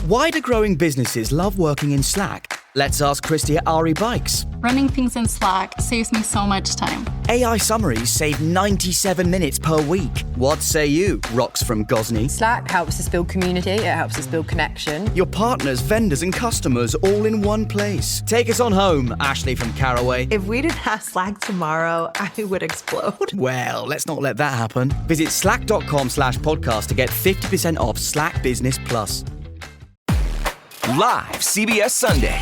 Why do growing businesses love working in Slack? Let's ask Christy at Ari Bikes. Running things in Slack saves me so much time. AI summaries save 97 minutes per week. What say you, Rox from Gosney? Slack helps us build community, it helps us build connection. Your partners, vendors and customers all in one place. Take us on home, Ashley from Caraway. If we didn't have Slack tomorrow, I would explode. Well, let's not let that happen. Visit slack.com/podcast to get 50% off Slack Business Plus. Live CBS Sunday.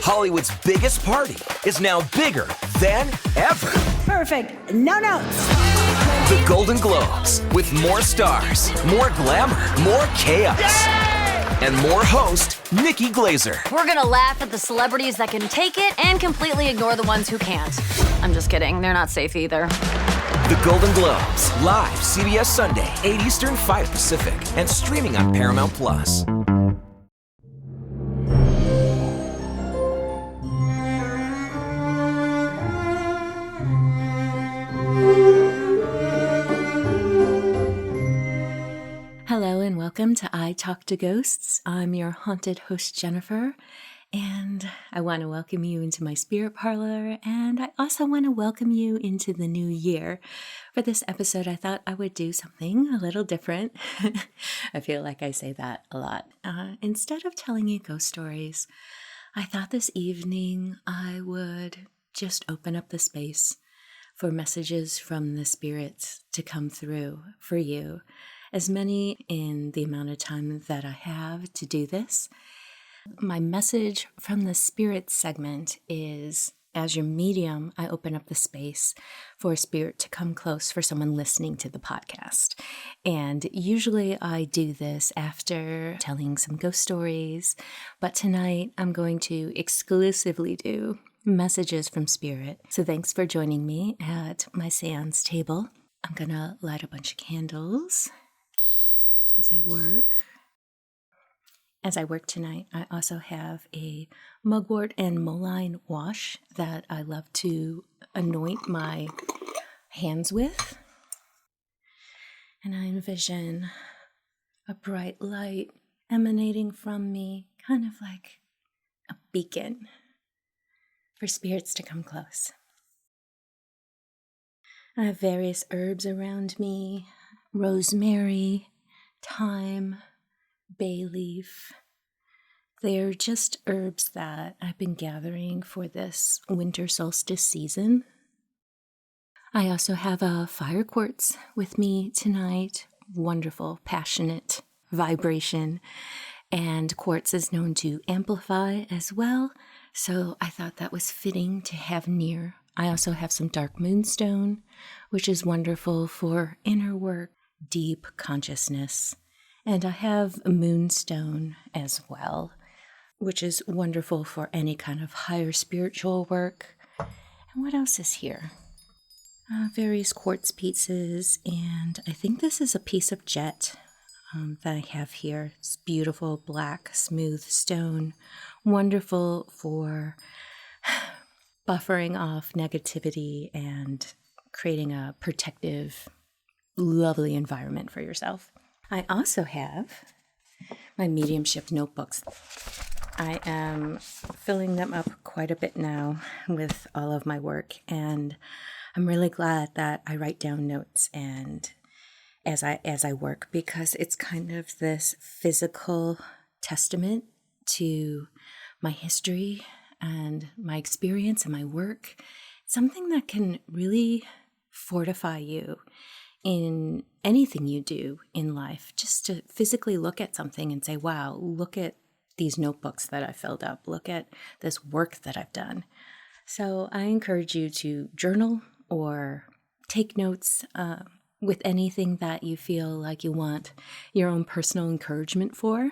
Hollywood's biggest party is now bigger than ever. Perfect. No notes. The Golden Globes, with more stars, more glamour, more chaos, and more host Nikki Glazer. We're gonna laugh at the celebrities that can take it and completely ignore the ones who can't. I'm just kidding. They're not safe either. The Golden Globes, live CBS Sunday, 8 Eastern, 5 Pacific, and streaming on Paramount Plus. Hello and welcome to I Talk to Ghosts. I'm your haunted host, Jennifer, and I want to welcome you into my spirit parlor, and I also want to welcome you into the new year. For this episode, I thought I would do something a little different. I feel like I say that a lot. Instead of telling you ghost stories, I thought this evening I would just open up the space for messages from the spirits to come through for you. As many in the amount of time that I have to do this. My message from the spirit segment is, as your medium, I open up the space for a spirit to come close for someone listening to the podcast. And usually I do this after telling some ghost stories, but tonight I'm going to exclusively do messages from spirit. So thanks for joining me at my séance table. I'm gonna light a bunch of candles as I work. As I work tonight, I also have a mugwort and mullein wash that I love to anoint my hands with. And I envision a bright light emanating from me, kind of like a beacon for spirits to come close. I have various herbs around me, rosemary, thyme, bay leaf. They're just herbs that I've been gathering for this winter solstice season. I also have a fire quartz with me tonight. Wonderful, passionate vibration. And quartz is known to amplify as well, so I thought that was fitting to have near. I also have some dark moonstone, which is wonderful for inner work, deep consciousness. And I have moonstone as well, which is wonderful for any kind of higher spiritual work. And what else is here? Various quartz pieces, and I think this is a piece of jet that I have here. It's beautiful, black, smooth stone, wonderful for buffering off negativity and creating a protective, lovely environment for yourself. I also have my mediumship notebooks. I am filling them up quite a bit now with all of my work, and I'm really glad that I write down notes and as I work, because it's kind of this physical testament to my history and my experience and my work. Something that can really fortify you in anything you do in life, just to physically look at something and say, wow, look at these notebooks that I filled up. Look at this work that I've done. So I encourage you to journal or take notes with anything that you feel like you want your own personal encouragement for.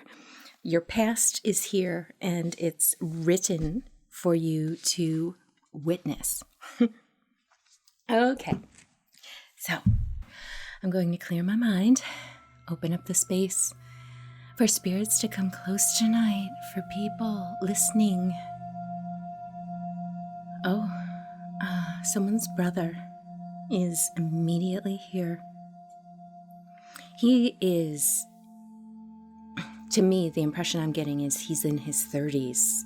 Your past is here and it's written for you to witness. Okay, so I'm going to clear my mind, open up the space for spirits to come close tonight, for people listening. Oh, someone's brother is immediately here. He is To me, the impression I'm getting is he's in his 30s.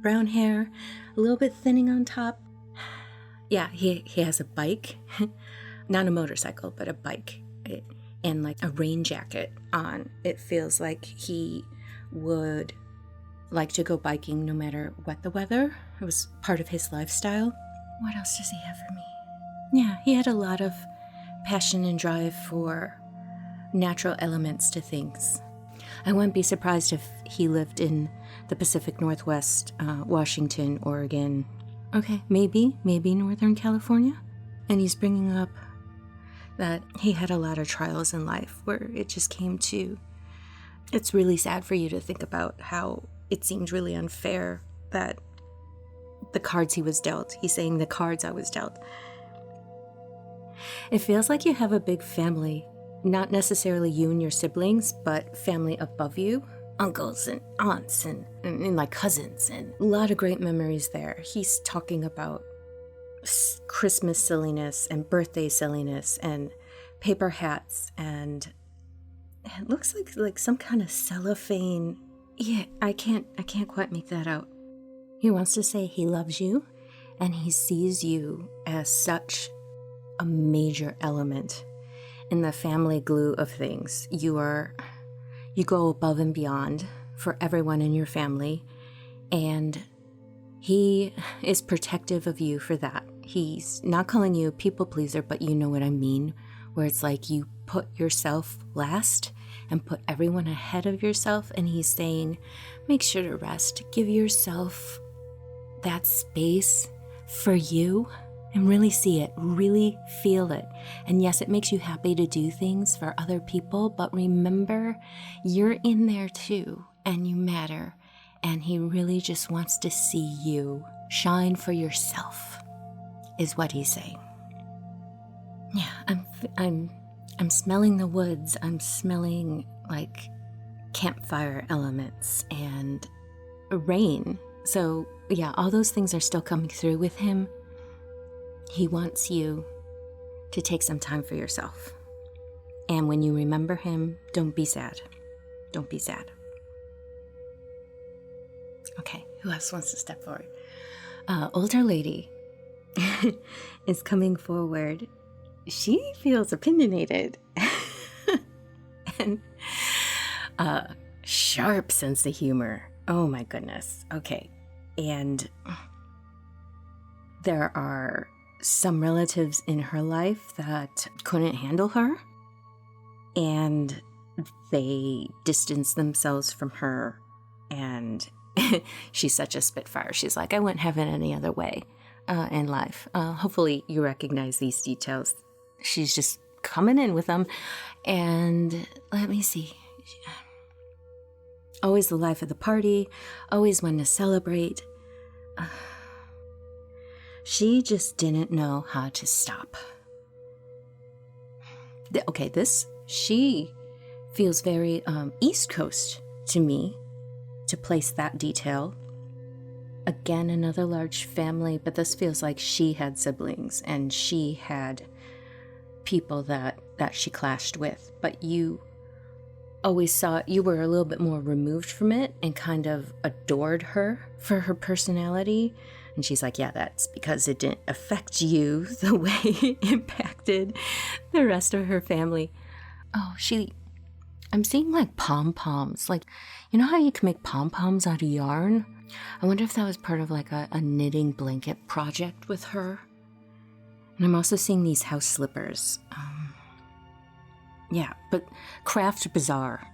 Brown hair, a little bit thinning on top. Yeah, he has a bike. Not a motorcycle, but a bike. And like a rain jacket on. It feels like he would like to go biking no matter what the weather. It was part of his lifestyle. What else does he have for me? Yeah, he had a lot of passion and drive for natural elements to things. I wouldn't be surprised if he lived in the Pacific Northwest, Washington, Oregon. Okay, maybe Northern California. And he's bringing up that he had a lot of trials in life where it just came to, it's really sad for you to think about how it seemed really unfair that the cards he was dealt, he's saying the cards I was dealt. It feels like you have a big family, not necessarily you and your siblings, but family above you, uncles and aunts and like cousins, and a lot of great memories there. He's talking about Christmas silliness and birthday silliness and paper hats, and it looks like some kind of cellophane. Yeah, I can't quite make that out. He wants to say he loves you and he sees you as such a major element in the family glue of things. You go above and beyond for everyone in your family, and he is protective of you for that. He's not calling you a people pleaser, but you know what I mean, where it's like you put yourself last and put everyone ahead of yourself, and he's saying, make sure to rest. Give yourself that space for you and really see it, really feel it. And yes, it makes you happy to do things for other people, but remember, you're in there too, and you matter. And he really just wants to see you shine for yourself, is what he's saying. Yeah, I'm smelling the woods. I'm smelling like campfire elements and rain. So yeah, all those things are still coming through with him. He wants you to take some time for yourself. And when you remember him, don't be sad. Don't be sad. Okay, who else wants to step forward? Older lady is coming forward. She feels opinionated and sharp sense of humor. Oh my goodness. Okay. And there are some relatives in her life that couldn't handle her, and they distanced themselves from her, and she's such a spitfire. She's like, I wouldn't have it any other way in life. Hopefully you recognize these details. She's just coming in with them, and let me see. Always the life of the party, always one to celebrate. She just didn't know how to stop. Okay, she feels very East Coast to me, to place that detail. Again, another large family, but this feels like she had siblings and she had people that she clashed with. But you always saw, you were a little bit more removed from it and kind of adored her for her personality. And she's like, yeah, that's because it didn't affect you the way it impacted the rest of her family. Oh, I'm seeing like pom-poms. Like, you know how you can make pom-poms out of yarn? I wonder if that was part of like a knitting blanket project with her. And I'm also seeing these house slippers. Yeah, but craft bazaar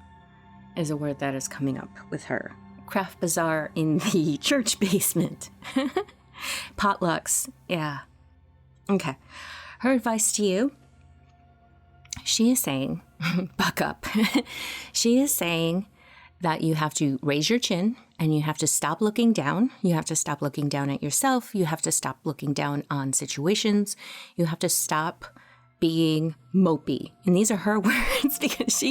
is a word that is coming up with her. Craft bazaar in the church basement. Potlucks, yeah. Okay. Her advice to you, she is saying, buck up. She is saying that you have to raise your chin and you have to stop looking down. You have to stop looking down at yourself. You have to stop looking down on situations. You have to stop being mopey. And these are her words because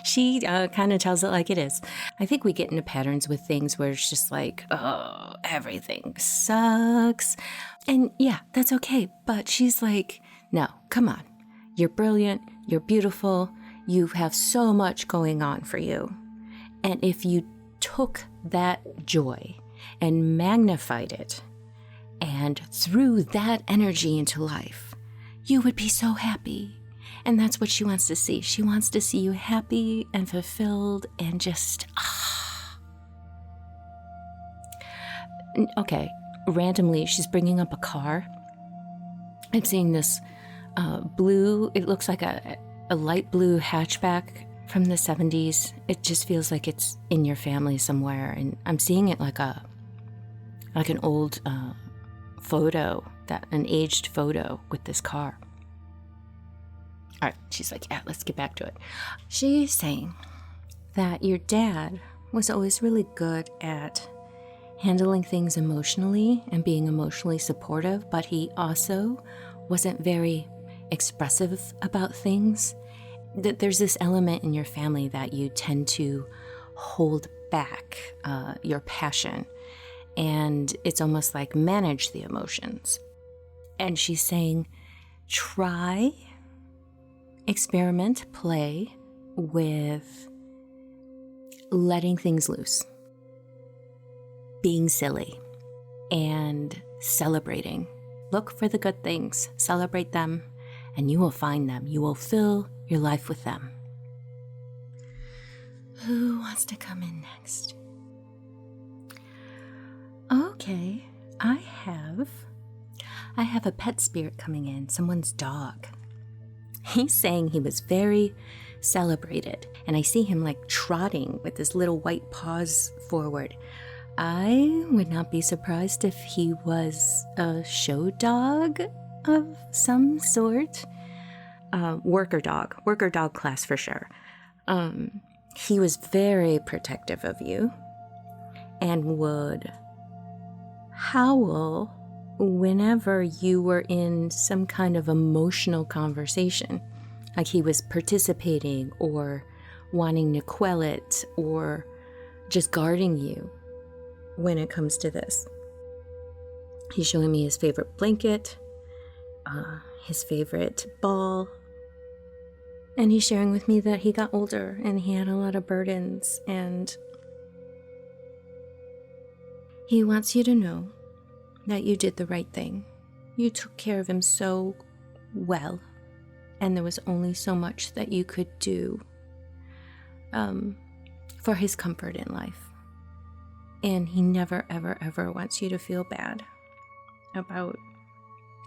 she kind of tells it like it is. I think we get into patterns with things where it's just like, oh, everything sucks. And yeah, that's okay. But she's like, no, come on. You're brilliant. You're beautiful. You have so much going on for you. And if you took that joy and magnified it and threw that energy into life, you would be so happy. And that's what she wants to see. She wants to see you happy and fulfilled and just, Okay, randomly, she's bringing up a car. I'm seeing this blue, it looks like a light blue hatchback from the 70s. It just feels like it's in your family somewhere. And I'm seeing it like an old photo, an aged photo with this car. All right, she's like, yeah, let's get back to it. She's saying that your dad was always really good at handling things emotionally and being emotionally supportive, but he also wasn't very expressive about things. That there's this element in your family that you tend to hold back your passion, and it's almost like manage the emotions. And she's saying, try, experiment, play with letting things loose, being silly, and celebrating. Look for the good things, celebrate them, and you will find them. You will fill your life with them. Who wants to come in next? Okay, I have a pet spirit coming in, someone's dog. He's saying he was very celebrated, and I see him like trotting with his little white paws forward. I would not be surprised if he was a show dog of some sort. Worker dog class for sure. He was very protective of you and would howl whenever you were in some kind of emotional conversation, like he was participating or wanting to quell it or just guarding you when it comes to this. He's showing me his favorite blanket, his favorite ball, and he's sharing with me that he got older and he had a lot of burdens, and he wants you to know that you did the right thing. You took care of him so well, and there was only so much that you could do for his comfort in life. And he never, ever, ever wants you to feel bad about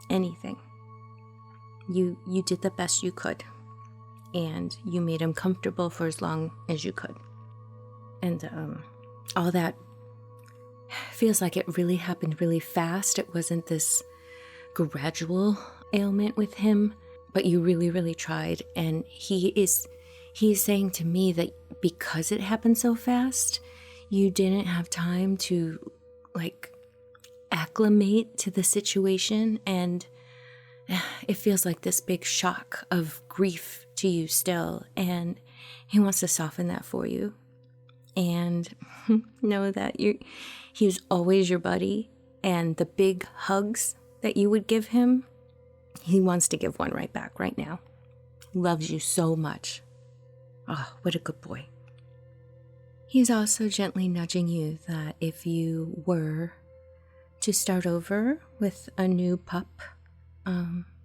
anything. You did the best you could, and you made him comfortable for as long as you could. And all that feels like it really happened really fast. It wasn't this gradual ailment with him, but you really, really tried. And he is saying to me that because it happened so fast, you didn't have time to like acclimate to the situation, and it feels like this big shock of grief to you still, and he wants to soften that for you and know that he was always your buddy, and the big hugs that you would give him, he wants to give one right back right now. Loves you so much. Oh, what a good boy. He's also gently nudging you that if you were to start over with a new pup,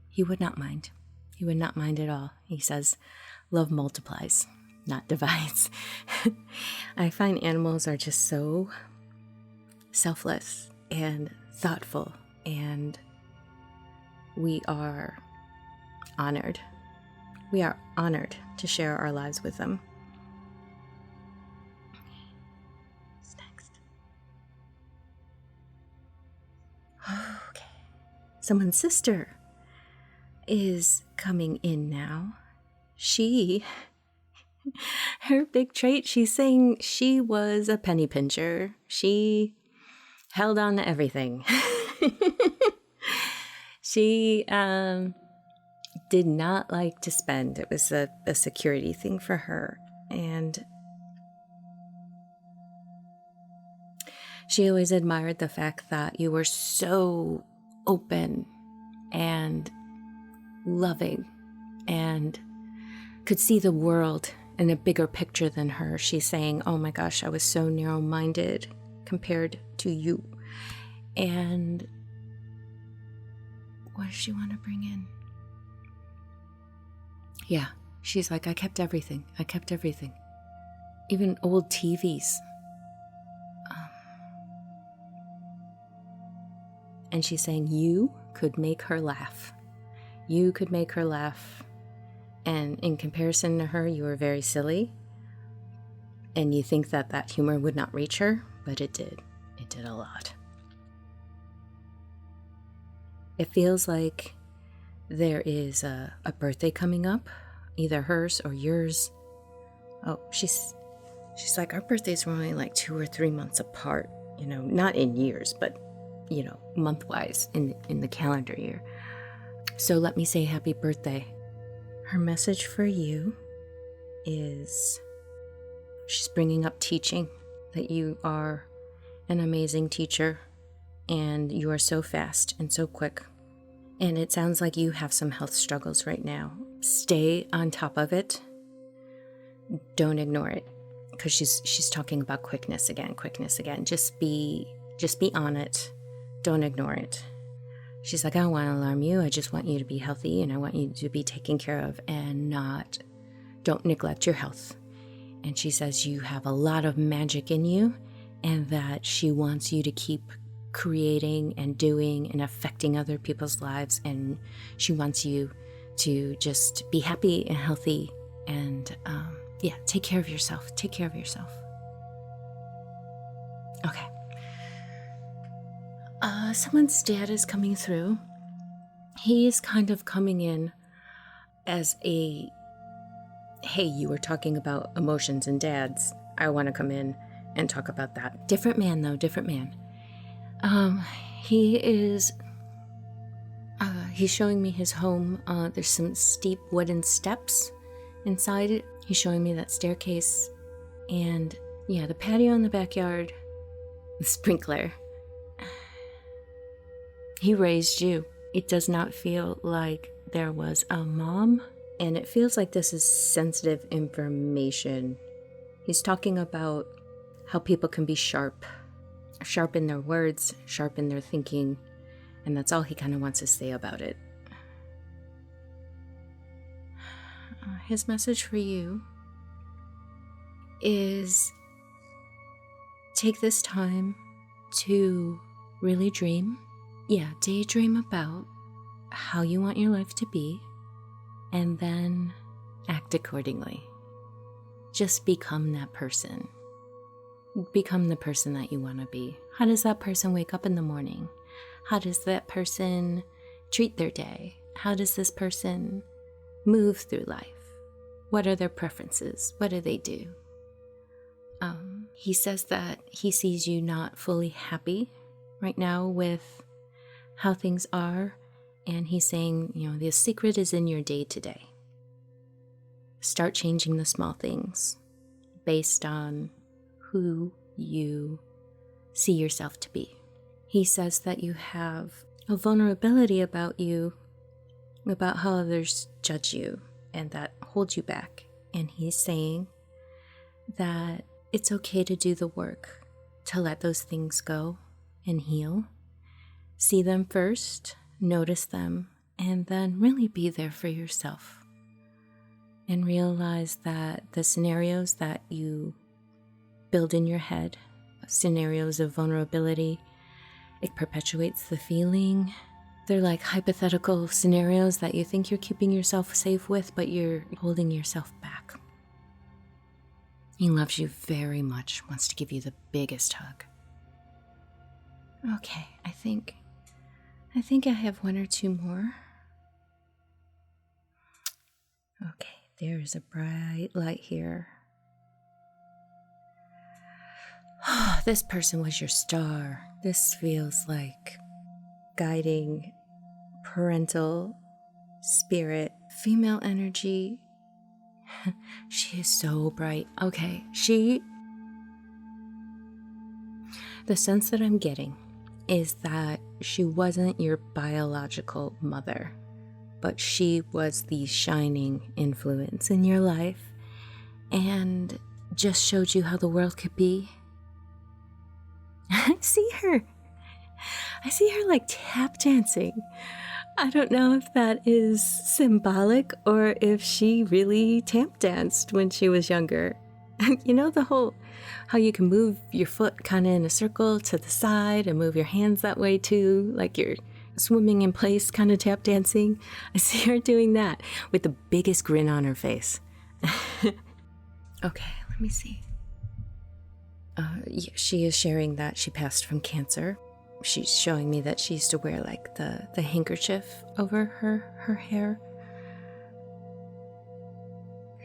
he would not mind. He would not mind at all. He says, love multiplies, not divides. I find animals are just so selfless and thoughtful, and we are honored. We are honored to share our lives with them. What's next? Okay. Someone's sister is coming in now. Her big trait, she's saying she was a penny pincher. She held on to everything. She did not like to spend. It was a security thing for her. And she always admired the fact that you were so open and loving and could see the world in a bigger picture than her. She's saying, oh my gosh, I was so narrow-minded compared to you. And what does she want to bring in? Yeah, she's like, I kept everything. Even old TVs. And she's saying, you could make her laugh. And in comparison to her, you were very silly. And you think that humor would not reach her, but it did. It did a lot. It feels like there is a birthday coming up, either hers or yours. Oh, she's like, our birthdays were only like 2 or 3 months apart, not in years, but, month-wise in the calendar year. So let me say happy birthday. Her message for you is she's bringing up teaching, that you are an amazing teacher and you are so fast and so quick. And it sounds like you have some health struggles right now. Stay on top of it. Don't ignore it. Because she's talking about quickness again. Just be on it. Don't ignore it. She's like, I don't want to alarm you. I just want you to be healthy and I want you to be taken care of and don't neglect your health. And she says you have a lot of magic in you and that she wants you to keep creating and doing and affecting other people's lives. And she wants you to just be happy and healthy and, take care of yourself. Okay. Someone's dad is coming through. He is kind of coming in as hey, you were talking about emotions and dads. I want to come in and talk about that. Different man, though, different man. He's showing me his home. There's some steep wooden steps inside it. He's showing me that staircase and, the patio in the backyard, the sprinkler. He raised you. It does not feel like there was a mom, and it feels like this is sensitive information. He's talking about how people can be sharp in their words, sharp in their thinking, and that's all he kind of wants to say about it. His message for you is take this time to really dream. Daydream about how you want your life to be, and then act accordingly. Just become that person. Become the person that you want to be. How does that person wake up in the morning? How does that person treat their day? How does this person move through life? What are their preferences? What do they do? He says that he sees you not fully happy right now with how things are, and he's saying, the secret is in your day-to-day. Start changing the small things based on who you see yourself to be. He says that you have a vulnerability about you, about how others judge you, and that holds you back. And he's saying that it's okay to do the work, to let those things go and heal. See them first, notice them, and then really be there for yourself. And realize that the scenarios that you build in your head, scenarios of vulnerability, it perpetuates the feeling. They're like hypothetical scenarios that you think you're keeping yourself safe with, but you're holding yourself back. He loves you very much, wants to give you the biggest hug. Okay, I think I have 1 or 2 more. Okay, there is a bright light here. This person was your star. This feels like guiding, parental, spirit, female energy. She is so bright. Okay, the sense that I'm getting is that she wasn't your biological mother, but she was the shining influence in your life, and just showed you how the world could be. I see her like tap dancing. I don't know if that is symbolic or if she really tap danced when she was younger. You know, the whole, how you can move your foot kind of in a circle to the side and move your hands that way too, like you're swimming in place kind of tap dancing. I see her doing that with the biggest grin on her face. Okay, let me see. Yeah, she is sharing that she passed from cancer. She's showing me that she used to wear like the handkerchief over her hair.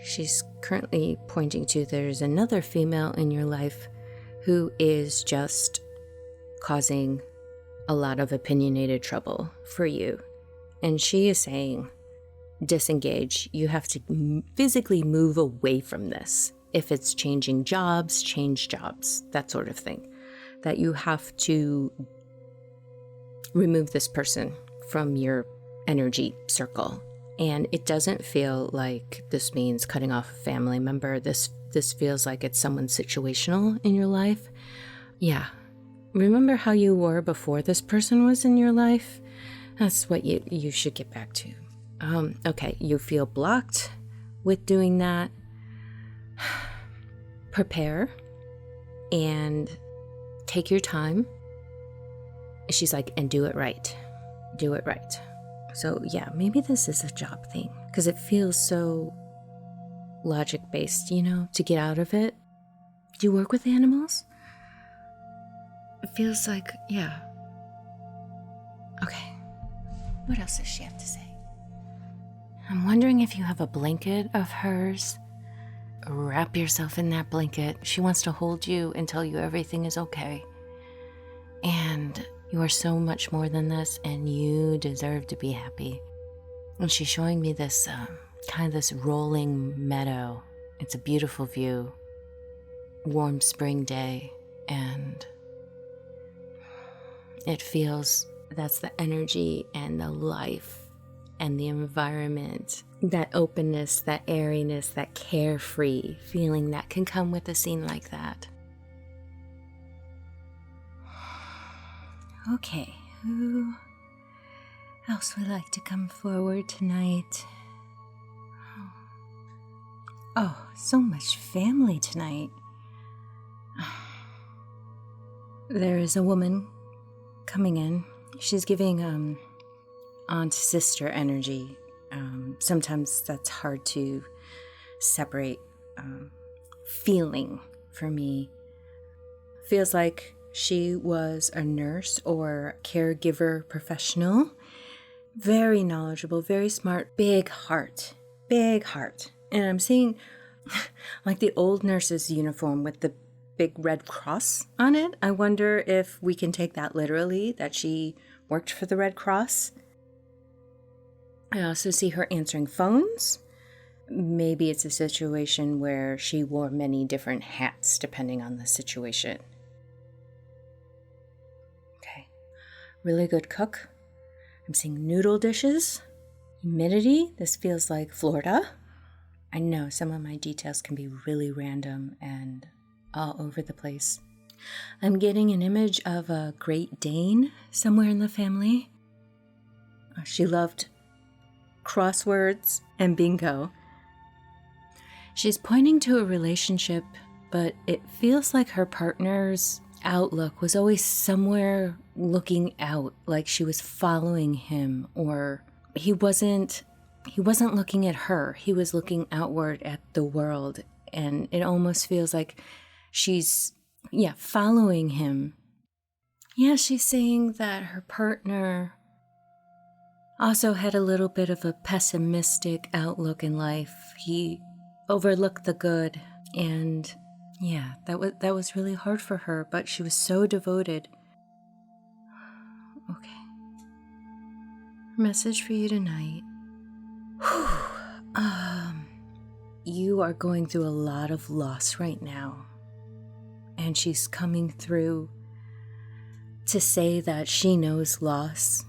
She's currently pointing to there's another female in your life who is just causing a lot of opinionated trouble for you. And she is saying, disengage. You have to physically move away from this. If it's changing jobs, change jobs, that sort of thing. That you have to remove this person from your energy circle. And it doesn't feel like this means cutting off a family member. This feels like it's someone situational in your life. Yeah. Remember how you were before this person was in your life? That's what you should get back to. Okay, you feel blocked with doing that. Prepare and take your time. She's like, and do it right. Do it right. So yeah, maybe this is a job thing because it feels so logic-based, you know, to get out of it. Do you work with animals? It feels like, yeah. Okay. What else does she have to say? I'm wondering if you have a blanket of hers. Wrap yourself in that blanket. She wants to hold you and tell you everything is okay. And you are so much more than this, and you deserve to be happy. And she's showing me this kind of this rolling meadow. It's a beautiful view. Warm spring day, and it feels that's the energy and the life and the environment, that openness, that airiness, that carefree feeling that can come with a scene like that. Okay, who else would like to come forward tonight? Oh, so much family tonight. There is a woman coming in. She's giving aunt sister energy. Sometimes that's hard to separate. Feeling for me feels like she was a nurse or caregiver professional. Very knowledgeable, very smart, big heart. And I'm seeing like the old nurse's uniform with the big red cross on it. I wonder if we can take that literally, that she worked for the Red Cross. I also see her answering phones. Maybe it's a situation where she wore many different hats depending on the situation. Okay. Really good cook. I'm seeing noodle dishes. Humidity. This feels like Florida. I know some of my details can be really random and all over the place. I'm getting an image of a Great Dane somewhere in the family. She loved crosswords and bingo. She's pointing to a relationship, but it feels like her partner's outlook was always somewhere looking out, like she was following him, or he wasn't looking at her. He was looking outward at the world, and it almost feels like she's following him. Yeah, she's saying that her partner also had a little bit of a pessimistic outlook in life. He overlooked the good, and yeah, that was really hard for her, but she was so devoted. Okay. Message for you tonight. You are going through a lot of loss right now. And she's coming through to say that she knows loss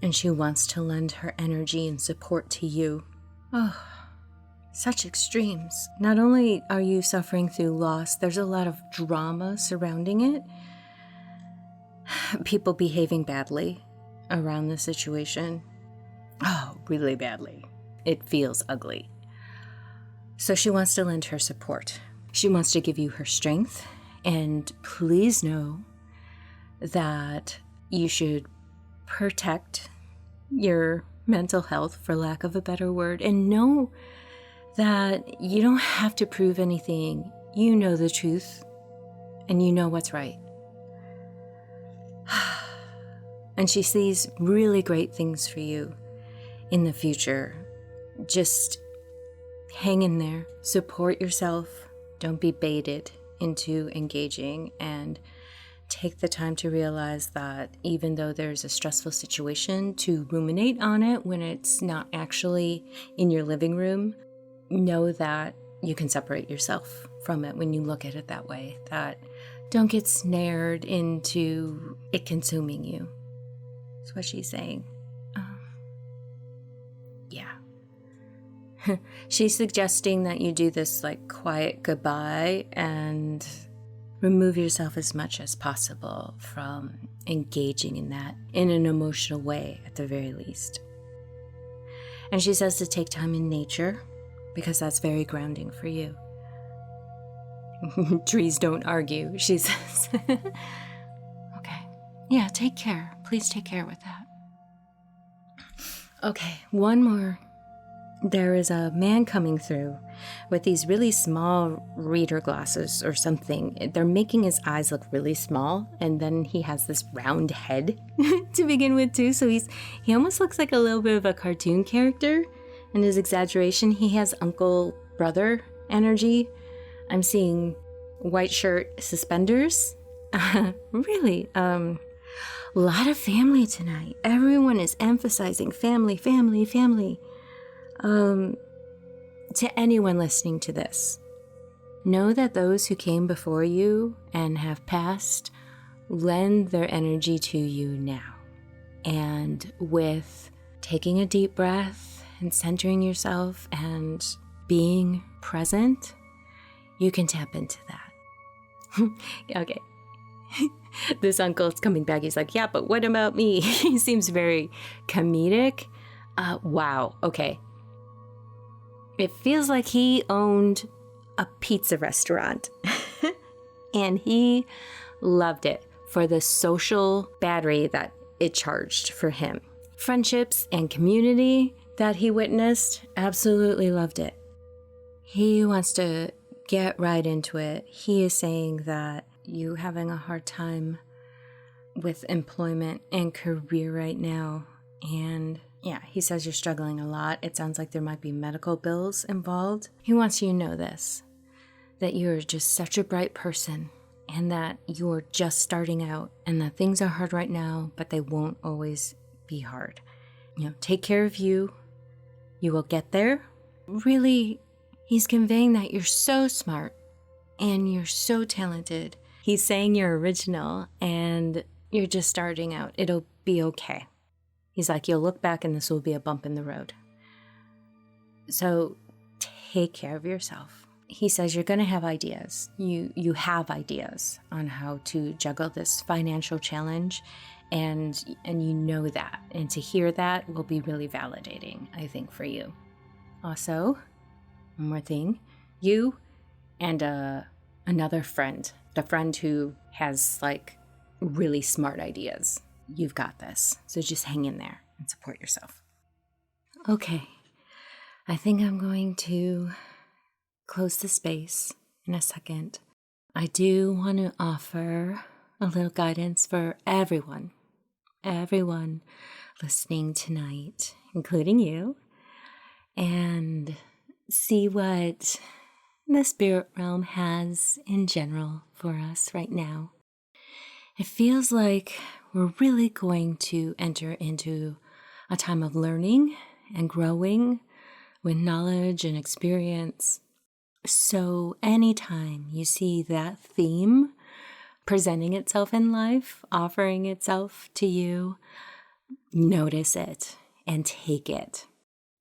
and she wants to lend her energy and support to you. Oh, such extremes. Not only are you suffering through loss, there's a lot of drama surrounding it. People behaving badly around the situation. Oh, really badly. It feels ugly. So she wants to lend her support. She wants to give you her strength. And please know that you should protect your mental health, for lack of a better word, and know that you don't have to prove anything. You know the truth, and you know what's right. And she sees really great things for you in the future. Just hang in there, support yourself, don't be baited into engaging, and take the time to realize that even though there's a stressful situation, to ruminate on it when it's not actually in your living room, know that you can separate yourself from it when you look at it that way. That don't get snared into it consuming you. That's what she's saying. Yeah. She's suggesting that you do this like quiet goodbye and remove yourself as much as possible from engaging in that in an emotional way, at the very least. And she says to take time in nature because that's very grounding for you. Trees don't argue, she says. Okay. Yeah, take care. Please take care with that. Okay, one more. There is a man coming through with these really small reader glasses or something. They're making his eyes look really small, and then he has this round head to begin with too. So he almost looks like a little bit of a cartoon character. In his exaggeration, he has uncle brother energy. I'm seeing white shirt, suspenders. Really, a lot of family tonight. Everyone is emphasizing family, family, family. To anyone listening to this, know that those who came before you and have passed lend their energy to you now. And with taking a deep breath and centering yourself and being present, you can tap into that. Okay. This uncle is coming back. He's like, yeah, but what about me? He seems very comedic. Wow. Okay. It feels like he owned a pizza restaurant and he loved it for the social battery that it charged for him. Friendships and community that he witnessed, absolutely loved it. He wants to get right into it. He is saying that you having a hard time with employment and career right now, and yeah, he says you're struggling a lot. It sounds like there might be medical bills involved. He wants you to know this, that you're just such a bright person and that you're just starting out and that things are hard right now, but they won't always be hard. You know, take care of you. You will get there. Really, he's conveying that you're so smart and you're so talented. He's saying you're original and you're just starting out. It'll be okay. He's like, you'll look back and this will be a bump in the road. So take care of yourself. He says you're going to have ideas. You have ideas on how to juggle this financial challenge, and you know that. And to hear that will be really validating, I think, for you. Also, one more thing. You and another friend, the friend who has like really smart ideas. You've got this. So just hang in there and support yourself. Okay. I think I'm going to close the space in a second. I do want to offer a little guidance for everyone listening tonight, including you, and see what the spirit realm has in general for us right now. It feels like we're really going to enter into a time of learning and growing with knowledge and experience. So anytime you see that theme presenting itself in life, offering itself to you, notice it and take it.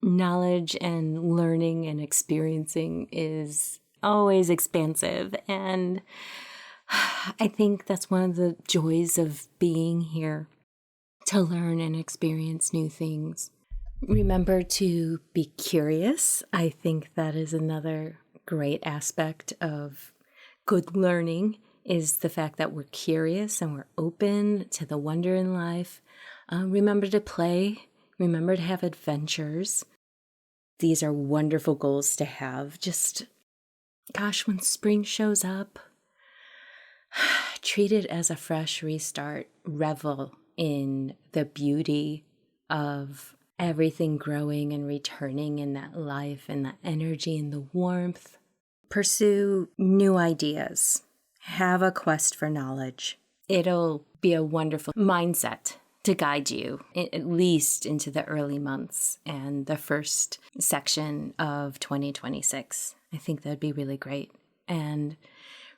knowledge and learning and experiencing is always expansive. And I think that's one of the joys of being here, to learn and experience new things. Remember to be curious. I think that is another great aspect of good learning, is the fact that we're curious and we're open to the wonder in life. Remember to play. Remember to have adventures. These are wonderful goals to have. Just, gosh, when spring shows up, treat it as a fresh restart. Revel in the beauty of everything growing and returning in that life and the energy and the warmth. Pursue new ideas. Have a quest for knowledge. It'll be a wonderful mindset to guide you at least into the early months and the first section of 2026. I think that'd be really great. And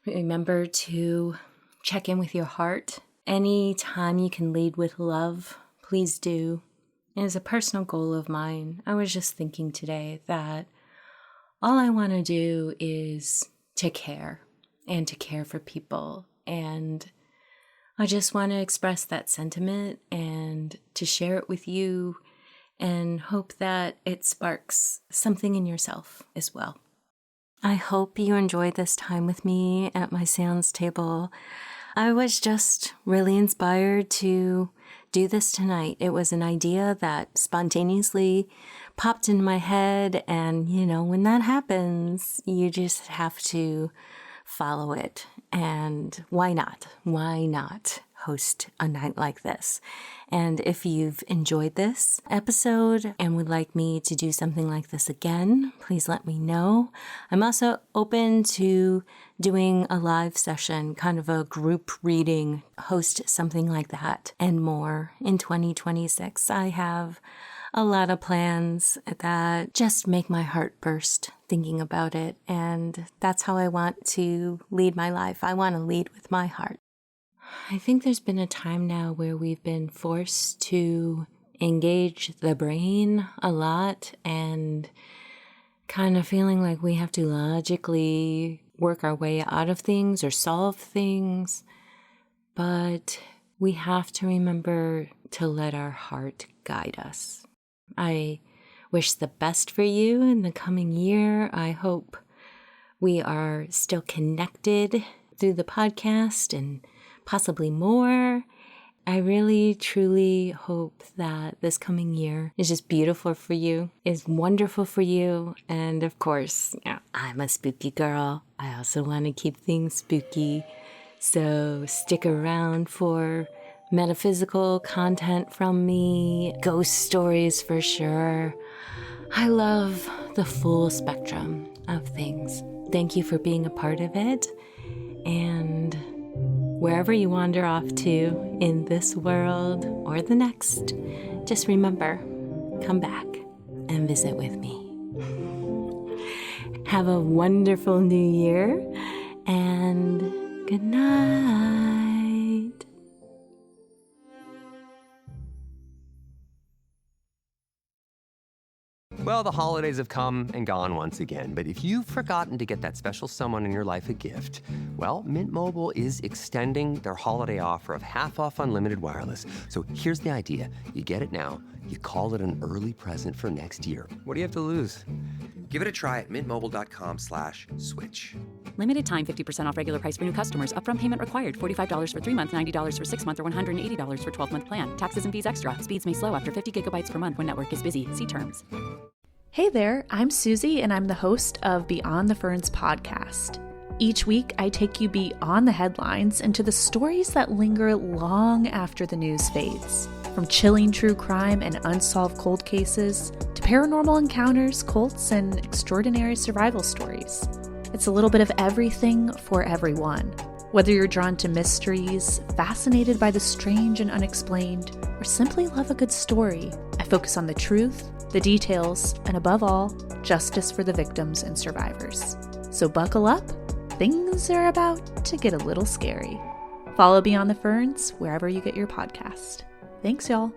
remember to check in with your heart. Anytime you can lead with love, please do. It is a personal goal of mine. I was just thinking today that all I want to do is to care and to care for people. And I just want to express that sentiment and to share it with you and hope that it sparks something in yourself as well. I hope you enjoyed this time with me at my séance table. I was just really inspired to do this tonight. It was an idea that spontaneously popped in my head, and when that happens, you just have to follow it. And why not? Why not host a night like this? And if you've enjoyed this episode and would like me to do something like this again, please let me know. I'm also open to doing a live session, kind of a group reading, host something like that and more in 2026. I have a lot of plans that just make my heart burst thinking about it. And that's how I want to lead my life. I want to lead with my heart. I think there's been a time now where we've been forced to engage the brain a lot and kind of feeling like we have to logically work our way out of things or solve things. But we have to remember to let our heart guide us. I wish the best for you in the coming year. I hope we are still connected through the podcast and possibly more. I really, truly hope that this coming year is just beautiful for you, is wonderful for you. And of course, I'm a spooky girl. I also want to keep things spooky. So stick around for metaphysical content from me, ghost stories for sure. I love the full spectrum of things. Thank you for being a part of it. And wherever you wander off to in this world or the next, just remember, come back and visit with me. Have a wonderful new year and good night. Well, the holidays have come and gone once again, but if you've forgotten to get that special someone in your life a gift, well, Mint Mobile is extending their holiday offer of half off unlimited wireless. So here's the idea. You get it now, you call it an early present for next year. What do you have to lose? Give it a try at mintmobile.com/switch. Limited time 50% off regular price for new customers. Upfront payment required. $45 for 3 months, $90 for 6 months, or $180 for 12-month plan. Taxes and fees extra. Speeds may slow after 50 gigabytes per month when network is busy. See terms. Hey there, I'm Susie, and I'm the host of Beyond the Ferns podcast. Each week, I take you beyond the headlines into the stories that linger long after the news fades. From chilling true crime and unsolved cold cases, to paranormal encounters, cults, and extraordinary survival stories. It's a little bit of everything for everyone. Whether you're drawn to mysteries, fascinated by the strange and unexplained, or simply love a good story, I focus on the truth, the details, and above all, justice for the victims and survivors. So buckle up, things are about to get a little scary. Follow Beyond the Ferns wherever you get your podcast. Thanks, y'all.